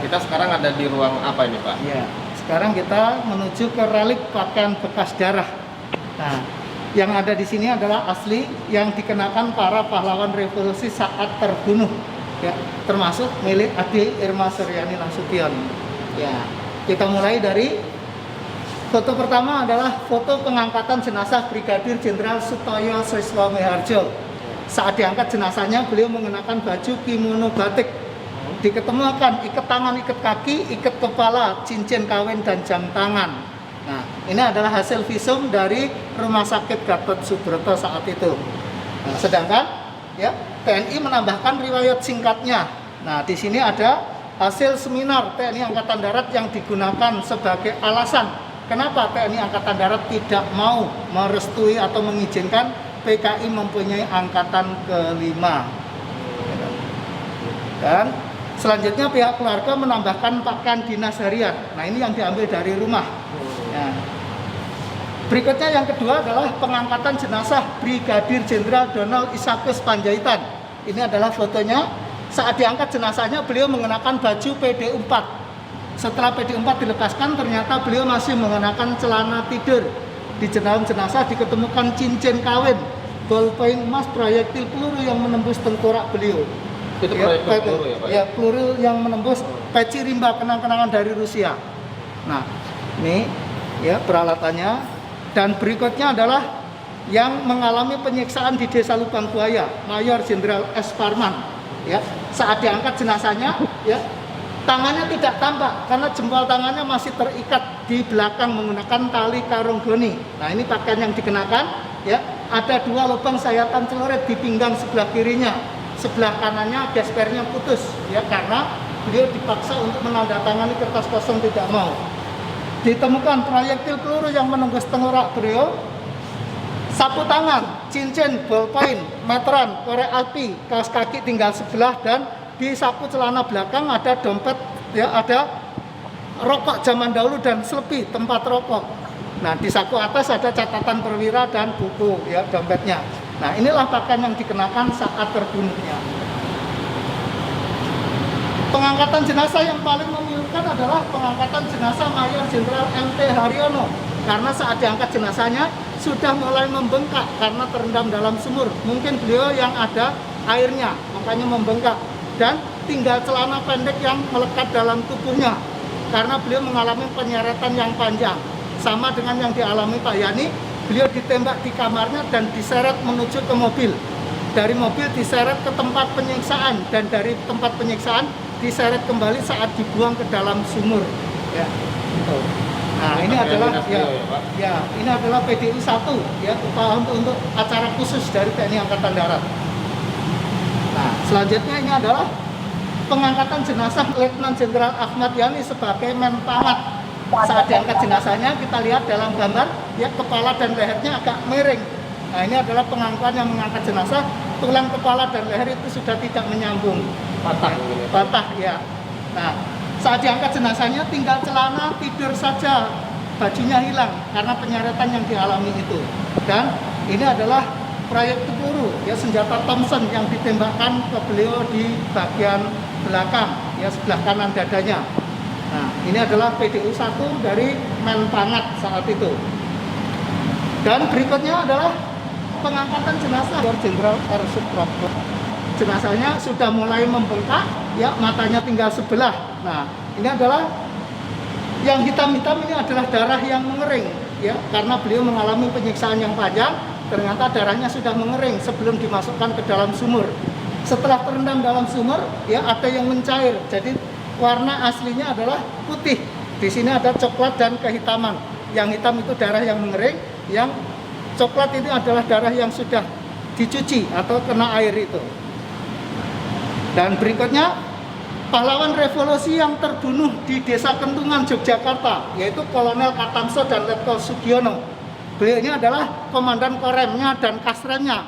kita sekarang ada di ruang apa ini, Pak? Ya, sekarang kita menuju ke relik pakaian bekas darah. Nah, yang ada di sini adalah asli yang dikenakan para pahlawan revolusi saat terbunuh, ya, termasuk milik Ade Irma Suryani Nasution. Ya, kita mulai dari foto pertama adalah foto pengangkatan jenazah Brigadir Jenderal Sutoyo Siswa Miharjo. Saat diangkat jenazahnya, beliau mengenakan baju kimono batik. Diketemukan ikat tangan, ikat kaki, ikat kepala, cincin kawin dan jam tangan. Nah, ini adalah hasil visum dari Rumah Sakit Gatot Subroto saat itu. Nah, sedangkan ya TNI menambahkan riwayat singkatnya. Nah, di sini ada hasil seminar TNI Angkatan Darat yang digunakan sebagai alasan kenapa TNI Angkatan Darat tidak mau merestui atau mengizinkan PKI mempunyai angkatan kelima. Dan selanjutnya pihak keluarga menambahkan pakaian dinas harian. Nah, ini yang diambil dari rumah. Ya. Berikutnya yang kedua adalah pengangkatan jenazah Brigadir Jenderal Donald Isakus Panjaitan. Ini adalah fotonya. Saat diangkat jenazahnya beliau mengenakan baju PD4. Setelah PD4 dilepaskan, ternyata beliau masih mengenakan celana tidur. Di dalam jenazah diketemukan cincin kawin, ballpoint emas, proyektil peluru yang menembus tengkorak beliau. Itu proyektil peluru ya, Pak? Ya, peluru yang menembus peci rimba kenang-kenangan dari Rusia. Nah, ini ya peralatannya. Dan berikutnya adalah yang mengalami penyiksaan di Desa Lubang Buaya, Mayor Jenderal S. Parman. Ya, saat diangkat jenazahnya, ya tangannya tidak tampak karena jempol tangannya masih terikat di belakang menggunakan tali karung goni. Nah, ini pakaian yang dikenakan. Ya, ada 2 lubang sayatan celurit di pinggang sebelah kirinya. Sebelah kanannya gespernya putus, ya, karena beliau dipaksa untuk menandatangani kertas kosong, tidak mau. Ditemukan proyektil peluru yang menembus tengkorak beliau, sapu tangan, cincin, ballpoint, meteran, korek api, kaos kaki tinggal sebelah, dan di saku celana belakang ada dompet, ya, ada rokok zaman dahulu dan selepi tempat rokok. Nah, di saku atas ada catatan perwira dan buku, ya, dompetnya. Nah, inilah pakaian yang dikenakan saat terbunuhnya. Pengangkatan jenazah yang paling memilukan adalah pengangkatan jenazah Mayor Jenderal MT Haryono, karena saat diangkat jenazahnya sudah mulai membengkak karena terendam dalam sumur. Mungkin beliau yang ada airnya, makanya membengkak, dan tinggal celana pendek yang melekat dalam tubuhnya karena beliau mengalami penyeretan yang panjang, sama dengan yang dialami Pak Yani. Beliau ditembak di kamarnya dan diseret menuju ke mobil. Dari mobil diseret ke tempat penyiksaan, dan dari tempat penyiksaan diseret kembali saat dibuang ke dalam sumur. Ya. Nah, ini adalah ini adalah PDU 1, ya, upaya untuk acara khusus dari TNI Angkatan Darat. Nah, selanjutnya ini adalah pengangkatan jenazah Letnan Jenderal Ahmad Yani sebagai Menpangat. Saat diangkat jenazahnya, kita lihat dalam gambar, ya, kepala dan lehernya agak miring. Nah, ini adalah pengangkatan yang mengangkat jenazah, tulang kepala dan leher itu sudah tidak menyambung, patah, ya. Nah, saat diangkat jenazahnya tinggal celana tidur saja, bajunya hilang karena penyeretan yang dialami itu. Dan ini adalah proyektil peluru, ya, senjata Thompson yang ditembakkan ke beliau di bagian belakang, ya, sebelah kanan dadanya. Nah, ini adalah PDU 1 dari Menpangat saat itu. Dan berikutnya adalah pengangkatan jenazah Jenderal R. Suprapto. Jenazahnya sudah mulai membengkak, ya, matanya tinggal sebelah. Nah, ini adalah yang hitam-hitam, ini adalah darah yang mengering, ya, karena beliau mengalami penyiksaan yang panjang. Ternyata darahnya sudah mengering sebelum dimasukkan ke dalam sumur. Setelah terendam dalam sumur, ya, ada yang mencair. Jadi warna aslinya adalah putih. Di sini ada coklat dan kehitaman. Yang hitam itu darah yang mengering, yang coklat ini adalah darah yang sudah dicuci atau kena air itu. Dan berikutnya, pahlawan revolusi yang terbunuh di Desa Kentungan, Yogyakarta, yaitu Kolonel Katamso dan Letkol Sugiono. Beliau ini adalah komandan koremnya dan kasrennya.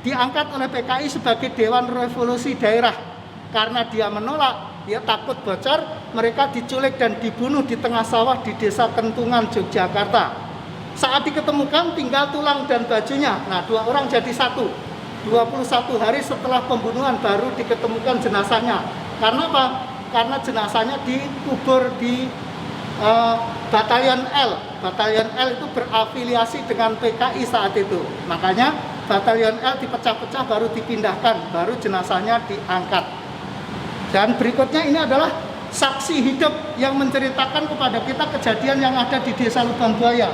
Diangkat oleh PKI sebagai Dewan Revolusi Daerah. Karena dia menolak, dia takut bocor, mereka diculik dan dibunuh di tengah sawah di Desa Kentungan, Yogyakarta. Saat diketemukan tinggal tulang dan bajunya. Nah, 2 orang jadi 1. 21 hari setelah pembunuhan baru diketemukan jenazahnya. Karena apa? karena jenazahnya dikubur di Batalion L. Batalion L itu berafiliasi dengan PKI saat itu. Makanya Batalion L dipecah-pecah baru dipindahkan, baru jenazahnya diangkat. Dan berikutnya ini adalah saksi hidup yang menceritakan kepada kita kejadian yang ada di Desa Lubang Buaya.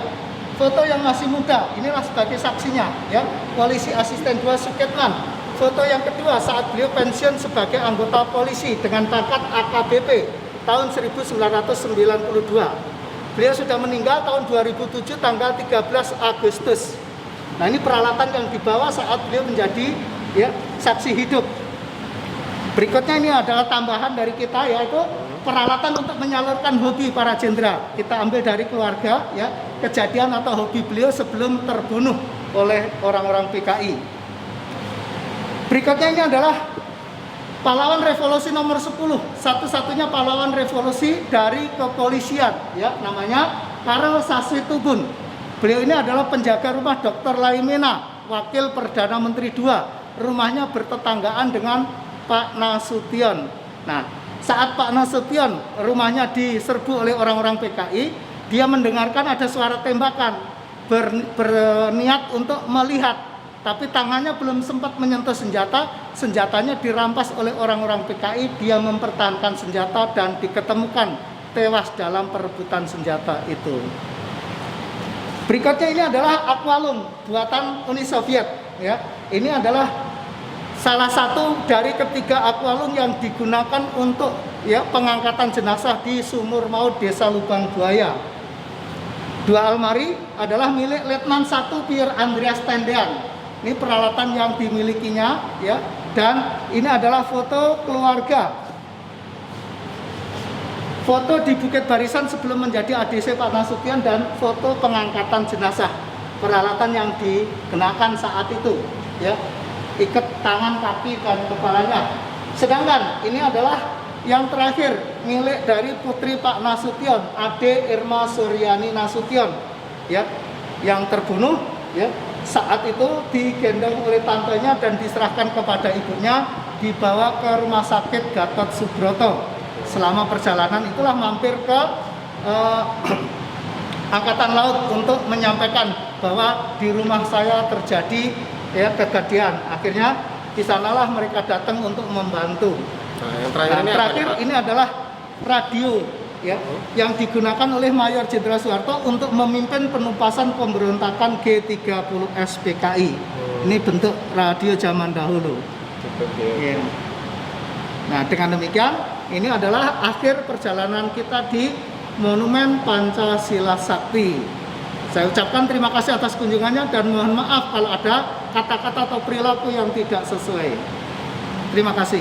Foto yang masih muda, inilah sebagai saksinya, ya, Polisi Asisten 2 Suketman. Foto yang kedua saat beliau pensiun sebagai anggota polisi dengan pangkat AKBP tahun 1992. Beliau sudah meninggal tahun 2007 tanggal 13 Agustus. Nah, ini peralatan yang dibawa saat beliau menjadi, ya, saksi hidup. Berikutnya ini adalah tambahan dari kita, yaitu peralatan untuk menyalurkan hobi para jenderal. Kita ambil dari keluarga, ya, kejadian atau hobi beliau sebelum terbunuh oleh orang-orang PKI. Berikutnya ini adalah pahlawan revolusi nomor 10, satu-satunya pahlawan revolusi dari kepolisian, ya, namanya Karel Sasmitubun. Beliau ini adalah penjaga rumah Dr. Laimena, wakil Perdana Menteri II. Rumahnya bertetanggaan dengan Pak Nasution. Nah, saat Pak Nasution rumahnya diserbu oleh orang-orang PKI, dia mendengarkan ada suara tembakan, berniat untuk melihat, tapi tangannya belum sempat menyentuh senjata, senjatanya dirampas oleh orang-orang PKI, dia mempertahankan senjata dan diketemukan tewas dalam perebutan senjata itu. Berikutnya ini adalah aqualung buatan Uni Soviet, ya. Ini adalah salah satu dari ketiga aqualung yang digunakan untuk, ya, pengangkatan jenazah di sumur maut Desa Lubang Buaya. 2 almari adalah milik Letnan 1 Pier Andreas Tendean. Ini peralatan yang dimilikinya, ya, dan ini adalah foto keluarga. Foto di Bukit Barisan sebelum menjadi ADC Pak Nasution dan foto pengangkatan jenazah. Peralatan yang digunakan saat itu, ya. Ikat tangan, kaki, dan kepalanya. Sedangkan ini adalah yang terakhir milik dari putri Pak Nasution, Ade Irma Suryani Nasution, ya, yang terbunuh, ya, saat itu digendong oleh tantenya dan diserahkan kepada ibunya, dibawa ke Rumah Sakit Gatot Subroto. Selama perjalanan itulah mampir ke Angkatan Laut untuk menyampaikan bahwa di rumah saya terjadi, ya, kejadian. Akhirnya di sanalah mereka datang untuk membantu. Nah, yang terakhir, Nah, terakhir ini adalah radio, ya, yang digunakan oleh Mayor Jenderal Soeharto untuk memimpin penumpasan pemberontakan G30S PKI. Ini bentuk radio zaman dahulu. Ya. Nah, dengan demikian ini adalah akhir perjalanan kita di Monumen Pancasila Sakti. Saya ucapkan terima kasih atas kunjungannya dan mohon maaf kalau ada kata-kata atau perilaku yang tidak sesuai. Terima kasih.